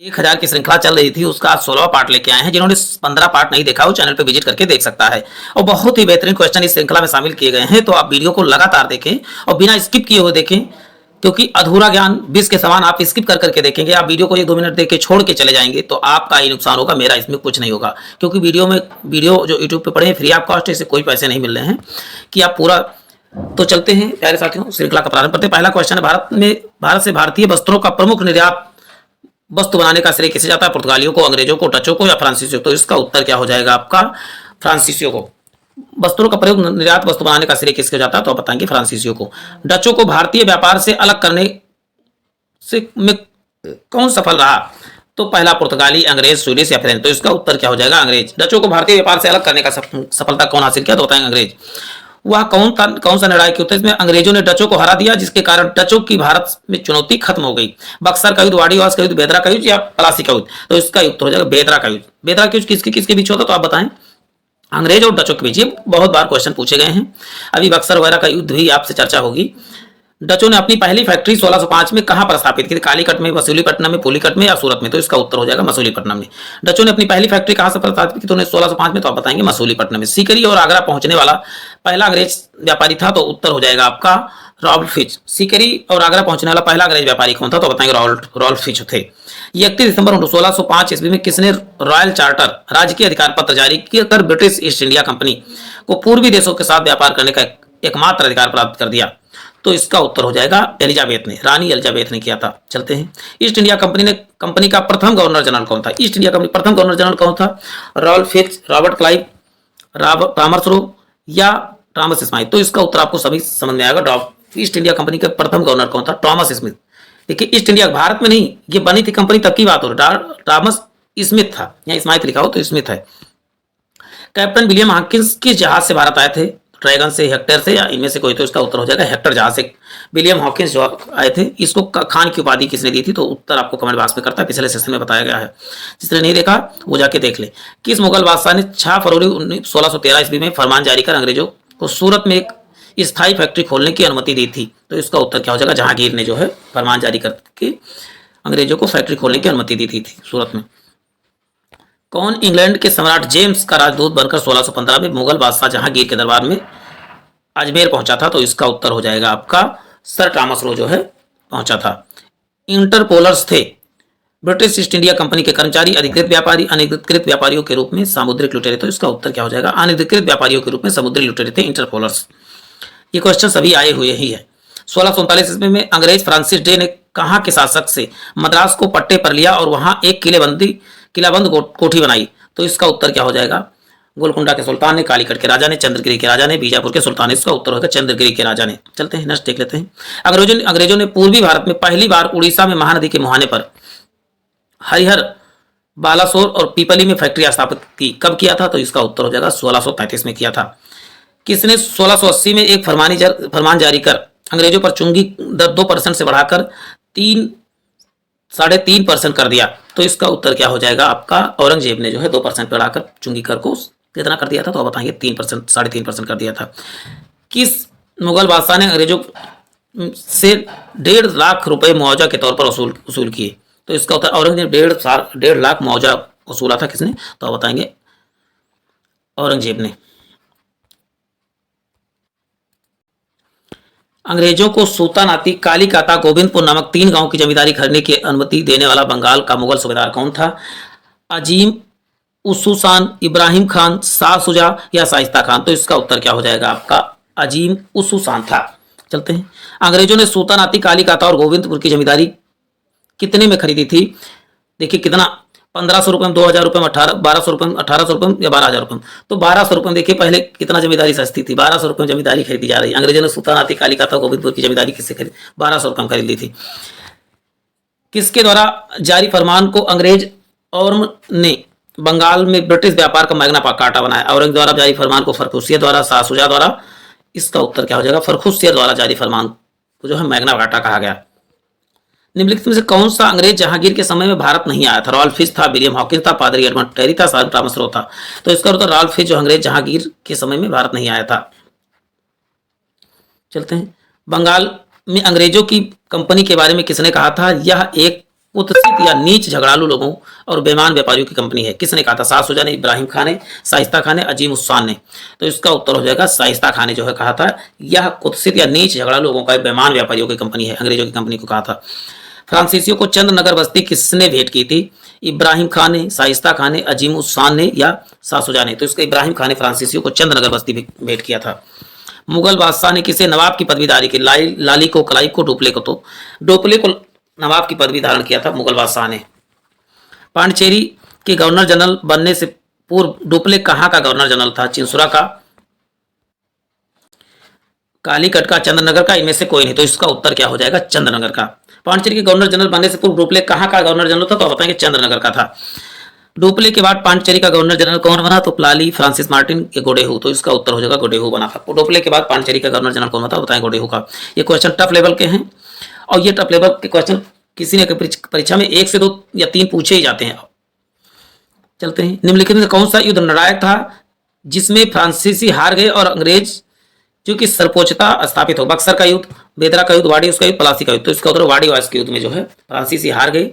1000 की श्रृंखला चल रही थी, उसका आज 16वां पार्ट लेके आए हैं। जिन्होंने 15 पार्ट नहीं देखा वो चैनल पे विजिट करके देख सकता है। और बहुत ही बेहतरीन क्वेश्चन इस श्रृंखला में शामिल किए गए हैं, तो आप वीडियो को लगातार देखें और बिना स्किप किए हुए देखें, क्योंकि अधूरा ज्ञान विष के समान। आप स्किप कर करके देखेंगे, आप वीडियो को 1-2 मिनट देख के छोड़ के चले जाएंगे तो आपका ही नुकसान होगा, मेरा इसमें कुछ नहीं होगा। क्योंकि वीडियो जो यूट्यूब पे पड़े हैं फ्री ऑफ कॉस्ट, इससे कोई पैसे नहीं मिल रहे हैं कि आप पूरा। तो चलते हैं प्यारे साथियों, श्रृंखला का प्रारंभ करते हैं। पहला क्वेश्चन है, भारत से भारतीय वस्त्रों का प्रमुख निर्यात वस्तु बनाने का श्रेय किसे जाता है? पुर्तगालियों को, अंग्रेजों को, डचों को या फ्रांसीसियों को? तो इसका उत्तर क्या हो जाएगा आपका? फ्रांसीसियों को। वस्त्रों का प्रयोग निर्यात वस्तु बनाने का श्रेय किसको जाता है? तो आप बताएंगे फ्रांसीसियों को। डचों को भारतीय व्यापार से अलग करने से में कौन सफल रहा? तो पहला पुर्तगाली, अंग्रेज, स्वीडिश या फ्रेंच? तो इसका उत्तर क्या हो जाएगा? अंग्रेज। डचों को भारतीय व्यापार से अलग करने का सफलता कौन हासिल किया? तो बताएंगे अंग्रेज। वह कौन सा निर्णायक युद्ध? इसमें अंग्रेजों ने डचों को हरा दिया, जिसके कारण डचों की भारत में चुनौती खत्म हो गई। बक्सर का युद्ध, वाड़ीवास का युद्ध, बेदरा का युद्ध या पलासी का युद्ध? तो इसका युद्ध हो जाएगा बेदरा का युद्ध। बेदरा का युद्ध किसके किसके बीच होता? तो आप बताएं। अंग्रेज और डचों के बीच। ये बहुत बार क्वेश्चन पूछे गए हैं। अभी बक्सर वगैरह का युद्ध भी आपसे चर्चा होगी। डचों ने अपनी पहली फैक्ट्री 1605 में कहां पर स्थापित की थी? कालीकट में, मसूलीपट्टनम में, पुलीकट में या सूरत में? तो इसका उत्तर हो जाएगा मसूलीपट्टनम में। डचों ने अपनी पहली फैक्ट्री कहां से स्थापित की? तो 1605 में। तो आप बताएंगे मसूलीपट्टनम में। सीकरी और आगरा पहुंचने वाला पहला अंग्रेज व्यापारी था? तो उत्तर हो जाएगा आपका रॉबर्ट फिच। सीकरी और आगरा पहुंचने वाला पहला अंग्रेज व्यापारी कौन था? तो बताएंगे रॉल्फ फिच थे। 31 दिसंबर 1605 ईस्वी में किसने रॉयल चार्टर, राजकीय अधिकार पत्र जारी कर ब्रिटिश ईस्ट इंडिया कंपनी को पूर्वी देशों के साथ व्यापार करने का एकमात्र अधिकार प्राप्त कर दिया? तो इसका उत्तर हो जाएगा एलिजाबेथ ने, रानी एलिजाबेथ ने किया था। चलते हैं। ईस्ट इंडिया कंपनी का प्रथम गवर्नर जनरल कौन था? ईस्ट इंडिया कंपनी प्रथम गवर्नर जनरल कौन था? Ralph Fitch, Robert Clive, Thomas Roe या थॉमस स्मिथ? तो इसका उत्तर आपको सभी समझ में आएगा। ईस्ट इंडिया कंपनी का प्रथम गवर्नर कौन था? Thomas Smith. देखिए, ईस्ट इंडिया भारत में नहीं, ये बनी थी कंपनी तब की बात हो रही। थॉमस स्मिथ था, या स्मिथ लिखा हो तो स्मिथ है। कैप्टन विलियम हॉकिंस किस जहाज से भारत आए थे? ड्रैगन से, हेक्टर से या इनमें से कोई? तो इसका उत्तर हो जाएगा हेक्टर जहाज से विलियम हॉकिंस जो आए थे। इसको खान की उपाधि किसने दी थी? तो उत्तर आपको कमेंट बॉक्स में करता है, पिछले सेशन में बताया गया है। जिसने नहीं देखा वो जाके देख ले। किस मुगल बादशाह ने 6 फरवरी 1613 ईस्वी में फरमान जारी कर अंग्रेजों को सूरत में एक स्थायी फैक्ट्री खोलने की अनुमति दी थी? तो इसका उत्तर क्या हो जाएगा? जहांगीर ने जो है फरमान जारी करके अंग्रेजों को फैक्ट्री खोलने की अनुमति दी थी सूरत में। कौन इंग्लैंड के सम्राट जेम्स का राजदूत बनकर 1615 में मुगल बादशाह जहांगीर के दरबार में अजमेर पहुंचा था? तो इसका उत्तर हो जाएगा आपका सर थॉमस रो जो है पहुंचा था। इंटरपोलर्स थे ब्रिटिश ईस्ट इंडिया कंपनी के कर्मचारी, अधिकृत व्यापारी, अनधिकृत व्यापारियों के रूप में सामुद्रिक लुटेरे? तो इसका उत्तर क्या हो जाएगा? अनधिकृत व्यापारियों के रूप में समुद्री लुटेरे थे इंटरपोलर्स। ये क्वेश्चन सभी आए हुए ही है। 1639 ईस्वी में अंग्रेज फ्रांसिस डे ने कहां के शासक से मद्रास को पट्टे पर लिया और वहां एक किलाबंद कोठी बनाई? तो इसका उत्तर क्या हो जाएगा? गोलकुंडा के सुल्तान ने, कालीकट के राजा ने, चंद्रगिरी के राजा ने, बीजापुर के सुल्तान? इसका उत्तर होगा चंद्रगिरी के राजा ने। चलते हैं, नेक्स्ट देख लेते हैं। अंग्रेजों ने पूर्वी भारत में पहली बार उड़ीसा में महानदी के मुहाने पर हरिहर, बालासोर और पीपली में फैक्ट्री स्थापित की? कब किया था? तो इसका उत्तर हो जाएगा 1633 में किया था। किसने 1680 में एक फरमान जारी कर अंग्रेजों पर चुंगी दर 2% से बढ़ाकर 3.5% कर दिया? तो इसका उत्तर क्या हो जाएगा आपका? औरंगजेब ने जो है 2% बढ़ाकर चुंगी कर को कितना कर दिया था? तो आप बताएंगे 3%, 3.5% कर दिया था। किस मुगल बादशाह ने अंग्रेजों से 1.5 लाख रुपए मुआवजा के तौर पर वसूल किए? तो इसका उत्तर औरंगजेब 1.5 लाख मुआवजा वसूला था। किसने? तो आप बताएंगे औरंगजेब ने। अंग्रेजों को सूतानाती, कालीकाता, गोविंदपुर नामक 3 गांव की जमींदारी खरीदने की अनुमति देने वाला बंगाल का मुगल सूबेदार कौन था? अजीम उसूसान, इब्राहिम खान, शाह सुजा या शाइस्ता खान? तो इसका उत्तर क्या हो जाएगा आपका? अजीम उसूसान था। चलते हैं। अंग्रेजों ने सूतानाती, कालीकाता और गोविंदपुर की जमींदारी कितने में खरीदी थी? देखिए कितना, 1500 रुपये में, 2000 रुपये में, 1200 रुपये में, 1800 रुपये में या 12,000 रुपये में? तो 1200 रुपये में। देखिए पहले कितना जमींदारी सस्ती थी, 1200 रुपये में जमींदारी खरीदी जा रही है। अंग्रेजों ने सूतानाती, कालीकाता, गोविंदपुर की जमींदारी किससे खरीदी? 1200 रुपये में खरीद ली थी। किसके द्वारा जारी फरमान को अंग्रेज और ने बंगाल में ब्रिटिश व्यापार का मैग्ना कार्टा बनाया? औरंगजेब द्वारा जारी फरमान को फर्रुखसियत द्वारा, शाह सुजा द्वारा? इसका उत्तर क्या हो जाएगा? फर्रुखसियत द्वारा जारी फरमान को जो है मैग्ना कार्टा कहा गया। निम्नलिखित में से कौन सा अंग्रेज जहांगीर के समय में भारत नहीं आया था? रॉल्फ फिच था, विलियम हॉकिंस था, पादरी एडमंड टेरी था, सर थॉमस रो था? तो इसका उत्तर रॉल्फ फिच जो अंग्रेज जहांगीर के समय में भारत नहीं आया था। चलते हैं। बंगाल में अंग्रेजों की कंपनी के बारे में किसने कहा था? यह एक कुत्सित या नीच झगड़ालू लोगों और बेईमान व्यापारियों की कंपनी है। किसने कहा था? शाह शुजा ने, इब्राहिम खान ने, शाइस्ता खान ने, अजीम उस्सान ने। तो इसका उत्तर हो जाएगा शाइस्ता खान ने जो है कहा था यह कुत्सित या नीच झगड़ालू लोगों का बेईमान व्यापारियों की कंपनी है, अंग्रेजों की कंपनी को कहा था। फ्रांसीसियों को चंद्रनगर बस्ती किसने भेंट की थी? इब्राहिम खान ने, शाइस्ता खान ने, अजीम उस्सान ने या शाह शुजा ने। तो इसका इब्राहिम खान ने फ्रांसीसियों को चंद्रनगर बस्ती भेंट किया था। मुगल बादशाह ने किसे नवाब की पदवीधारी की? लाली को, कलाई को, डोपले को। तो डोपले को नवाब की पदवी धारण किया था मुगल बादशाह ने। पांडिचेरी के गवर्नर जनरल बनने से पूर्व डोपले कहां का गवर्नर जनरल था? चिंसुरा का, कालीकट का, चंद्रनगर का, इनमें से कोई नहीं। तो इसका उत्तर क्या हो जाएगा? चंद्रनगर का। पांडिचेरी के गवर्नर जनरल बनने से पूर्व डोपले कहां का गवर्नर जनरल था? तो आप बताएंगे चंद्रनगर का था। डोपले के बाद पांडिचेरी का गवर्नर जनरल कौन बना? तो प्लाली, फ्रांसिस मार्टिन या गोडेहू। तो इसका उत्तर हो जाएगा गोडेहू बना था। डोपले के बाद पांडिचेरी का गवर्नर जनरल कौन बना था? बताएं गोडेहू का। ये क्वेश्चन टफ लेवल के हैं और ये टफ लेवल के क्वेश्चन किसी ने परीक्षा में 1 से 2 या 3 पूछे ही जाते हैं। चलते हैं। निम्नलिखित में कौन सा युद्ध निर्णायक था जिसमें फ्रांसीसी हार गए और अंग्रेज क्योंकि सर्वोच्चता स्थापित हो? बक्सर का युद्ध, बेदरा का युद्ध, वाड़ी उसका युद्ध, प्लासी का युद्ध। तो इसका उत्तर वाड़ी वास के युद्ध में जो है फ्रांसीसी हार गए।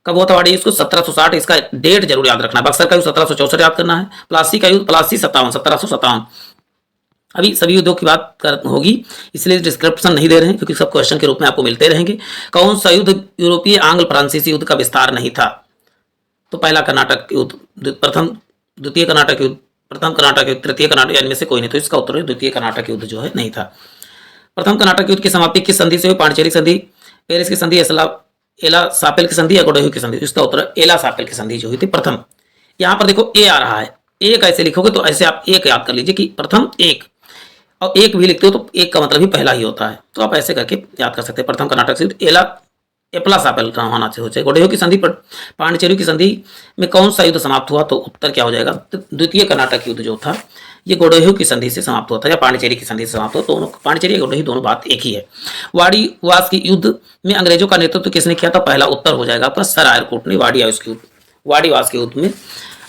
कब हुआ था वाड़ी? इसको 1760, इसका डेट जरूर याद रखना है। बक्सर का युद्ध 1764 याद करना है। प्लासी का युद्ध, प्लासी 1757। अभी सभी युद्धों की बात होगी इसलिए डिस्क्रिप्शन नहीं दे रहे हैं क्योंकि सब क्वेश्चन के रूप में आपको मिलते रहेंगे। कौन सा युद्ध यूरोपीय आंग्ल फ्रांसीसी युद्ध का विस्तार नहीं था? तो पहला कर्नाटक युद्ध, प्रथम, द्वितीय कर्नाटक युद्ध, प्रथम कर्नाटक युद्ध, तृतीय कर्नाटक, इनमें से कोई नहीं। तो इसका उत्तर है द्वितीय कर्नाटक युद्ध जो है नहीं था। प्रथम कर्नाटक युद्ध की समाप्ति किस संधि से हुई? पांडिचेरी संधि, पेरिस की संधि, एला सापेल की संधि या गोडेहू की संधि। इसका उत्तर एला सापेल की संधि जो हुई थी प्रथम। यहां पर देखो ए आ रहा है, एक ऐसे लिखोगे तो ऐसे आप एक याद कर लीजिए कि प्रथम एक, और एक भी लिखते हो तो एक का मतलब ही पहला ही होता है। तो आप ऐसे करके याद कर सकते हैं। प्रथम कर्नाटक युद्ध एला एपला सापेल होना चाहिए। गोडेहू की संधि, पांडिचेरी की संधि में कौन सा युद्ध समाप्त हुआ? तो उत्तर क्या हो जाएगा? द्वितीय कर्नाटक युद्ध जो था ये गोडेहू की संधि से समाप्त हुआ था या पांडिचेरी की संधि से समाप्त हुआ। दोनों पांडिचेरी और गोडेहू दोनों बात एक ही है। वाड़ी वास की युद्ध में अंग्रेजों का नेतृत्व किसने किया था? पहला उत्तर हो जाएगा आपका सर आयरकोट ने। वाड़ी वास के युद्ध में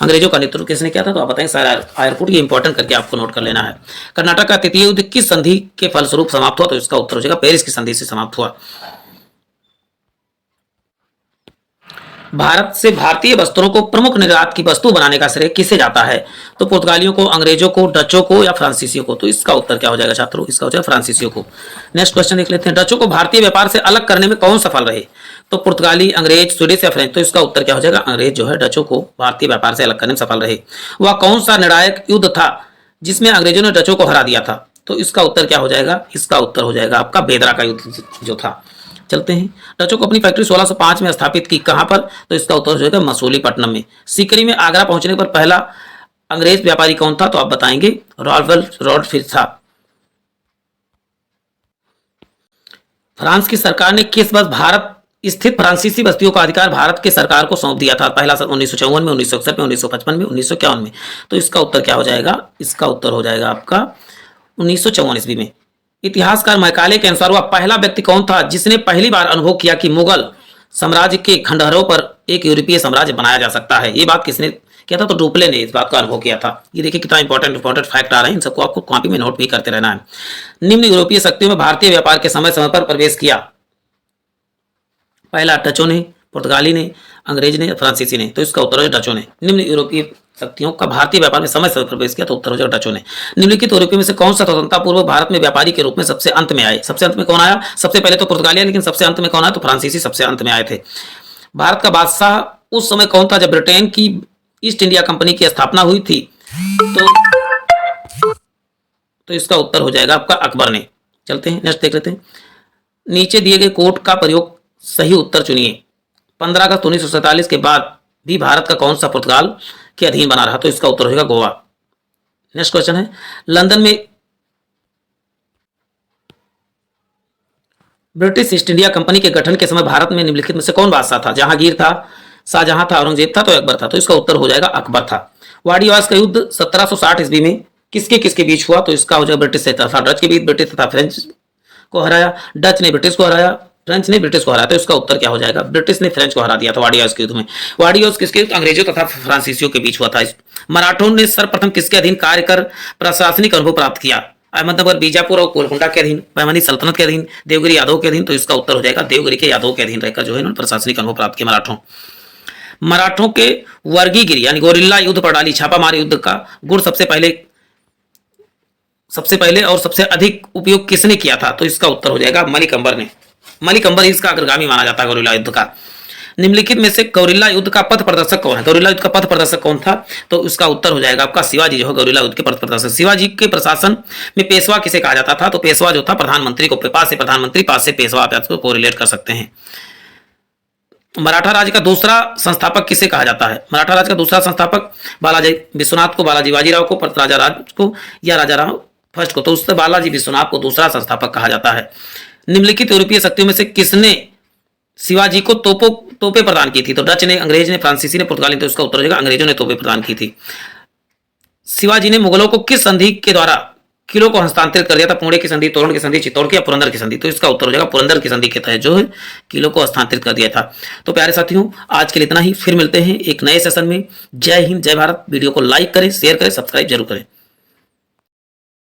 अंग्रेजों का नेतृत्व किसने किया था? तो आप बताएं सर आयरकोट। ये इंपॉर्टेंट करके आपको नोट कर लेना है। कर्नाटक का तृतीय युद्ध किस संधि के फलस्वरूप समाप्त हुआ? तो इसका उत्तर हो जाएगा पेरिस की संधि से समाप्त हुआ। भारत से भारतीय वस्त्रों को प्रमुख निर्यात की वस्तु बनाने का श्रेय किसे जाता है? तो पुर्तगालियों को, अंग्रेजों को, डचों को या फ्रांसीसियों को। तो इसका उत्तर क्या हो जाएगा छात्रों? इसका हो जाएगा फ्रांसीसियों को। नेक्स्ट क्वेश्चन देख लेते हैं। डचों को भारतीय व्यापार से अलग करने में कौन सफल रहे? तो पुर्तगाली, अंग्रेज, स्वीडिश या फ्रेंच। तो इसका उत्तर क्या हो जाएगा? अंग्रेज जो है डचों को भारतीय व्यापार से अलग करने में सफल रहे। वह कौन सा निर्णायक युद्ध था जिसमें अंग्रेजों ने डचों को हरा दिया था? तो इसका उत्तर क्या हो जाएगा? इसका उत्तर हो जाएगा आपका बेदरा का युद्ध जो था। चलते हैं। डचों को अपनी फैक्ट्री 1605 में स्थापित की, कहां पर? तो इसका उत्तर हो जाएगा मसूलीपट्टनम में। सीकरी में आगरा पहुंचने पर पहला अंग्रेज व्यापारी कौन था? तो आप बताएंगे रॉडफिश था। फ्रांस की सरकार ने किस वर्ष भारत स्थित फ्रांसीसी बस्तियों का अधिकार भारत के सरकार को सौंप दिया था? पहला 1954 में, 1961 में, 1955 में, 1951 में। तो इसका उत्तर क्या हो जाएगा? इसका उत्तर हो जाएगा आपका 1954 ईस्वी में। इतिहासकार मैकाले के अनुसार वह पहला व्यक्ति कौन था जिसने पहली बार अनुभव किया कि मुगल साम्राज्य के खंडहरों पर एक यूरोपीय साम्राज्य बनाया जा सकता है? ये बात किसने किया था? तो डुप्ले ने इस बात का अनुभव किया था। ये देखिए कितना इंपॉर्टेंट फैक्ट आ रहे हैं, इन सबको आपको कॉपी में नोट भी करते रहना है। निम्न यूरोपीय शक्तियों में भारतीय व्यापार के समय समय पर प्रवेश किया? पहला डचों ने, पुर्तगाली ने, अंग्रेज ने, फ्रांसीसी ने। तो इसका उत्तर है डचों ने। निम्न यूरोपीय शक्तियों का भारतीय व्यापार में समय समय प्रवेश किया? तो उत्तर हो जाएगा डचों ने। निम्नलिखित यूरोपियों में से कौन सा स्वतंत्रता पूर्व भारत में व्यापारी के रूप में सबसे अंत में आए? सबसे अंत में कौन आया? सबसे पहले तो पुर्तगाली, लेकिन सबसे अंत में कौन आया? तो फ्रांसीसी सबसे अंत में आए थे। भारत का बादशाह उस समय कौन था जब ब्रिटेन की ईस्ट इंडिया कंपनी की स्थापना हुई थी? तो इसका उत्तर हो जाएगा आपका अकबर ने। चलते हैं, नेक्स्ट देख लेते हैं। नीचे दिए गए कोट का प्रयोग सही उत्तर चुनिए। 15 अगस्त 1947 के बाद भी भारत का कौन सा पुर्तगाल के अधीन बना रहा? तो इसका उत्तर होगा गोवा। नेक्स्ट क्वेश्चन है। लंदन में ब्रिटिश ईस्ट इंडिया कंपनी के गठन के समय भारत में निम्नलिखित में से कौन बादशाह था? जहांगीर था, शाहजहां था, औरंगजेब था, तो अकबर था। तो इसका उत्तर हो जाएगा अकबर था। वाड़ीवास का युद्ध 1760 ईस्वी में किसके किसके बीच हुआ? तो इसका हो जाएगा ब्रिटिश से तथा डच के बीच, ब्रिटिश तथा फ्रेंच को हराया। डच ने ब्रिटिश को हराया, फ्रेंच ने ब्रिटिश को हराया। तो इसका उत्तर क्या हो जाएगा? ब्रिटिश ने फ्रेंच को हरा दिया था वाड़ीवास के युद्ध में। वाड़ीवास किसके? अंग्रेजों तथा फ्रांसीसियों के बीच हुआ था। मराठों ने सर्वप्रथम किसके अधीन कार्य कर प्रशासनिक अनुभव प्राप्त किया? अहमदनगर, बीजापुर और गोलकुंडा के अधीन, बहमनी सल्तनत के अधीन, देवगिरी यादव के अधीन। तो इसका उत्तर हो जाएगा देवगिरी के यादव के अधीन रहकर जो है इन्होंने प्रशासनिक अनुभव प्राप्त किया मराठों के वर्गीगिरी यानी गोरिल्ला युद्ध प्रणाली छापामार युद्ध का गुण सबसे पहले और सबसे अधिक उपयोग किसने किया था? तो इसका उत्तर हो जाएगा मलिक अंबर ने। मलिक अंबर इसका अग्रगामी माना जाता है गोरिल्ला युद्ध का। निम्नलिखित में से गोरिल्ला युद्ध का पथ प्रदर्शक कौन है? गोरिल्ला युद्ध का पथ प्रदर्शक कौन था? तो इसका उत्तर हो जाएगा आपका शिवाजी जो है गोरिल्ला युद्ध के पथ प्रदर्शक। शिवाजी के प्रशासन में पेशवा किसे कहा जाता था? तो पेशवा जो था प्रधानमंत्री को, पास से प्रधानमंत्री, पास से पेशवा, आप इसको कोरिलेट कर सकते हैं। मराठा राज्य का दूसरा संस्थापक किसे कहा जाता है? मराठा राज्य का दूसरा संस्थापक बालाजी विश्वनाथ को, बालाजी बाजीराव को, राजा राज को या राजा राव फर्स्ट को? तो उससे बालाजी विश्वनाथ को दूसरा संस्थापक कहा जाता है। निम्नलिखित यूरोपीय शक्तियों में से किसने शिवाजी को तोपें प्रदान की थी? तो डच ने, अंग्रेज ने, फ्रांसीसी ने, पुर्तगाली ने। तो इसका उत्तर हो जाएगा अंग्रेजों ने तोपें प्रदान की थी। शिवाजी ने मुगलों को किस संधि के द्वारा किलों को हस्तांतरित कर दिया था? पुणे की संधि, तोरण की संधि, चित्तौड़ की या पुरंदर की संधि? तो इसका उत्तर हो जाएगा पुरंदर की संधि के तहत जो है किलों को हस्तांतरित कर दिया था। तो प्यारे साथियों, आज के लिए इतना ही। फिर मिलते हैं एक नए सेशन में। जय हिंद, जय भारत। वीडियो को लाइक करें, शेयर करें, सब्सक्राइब जरूर करें।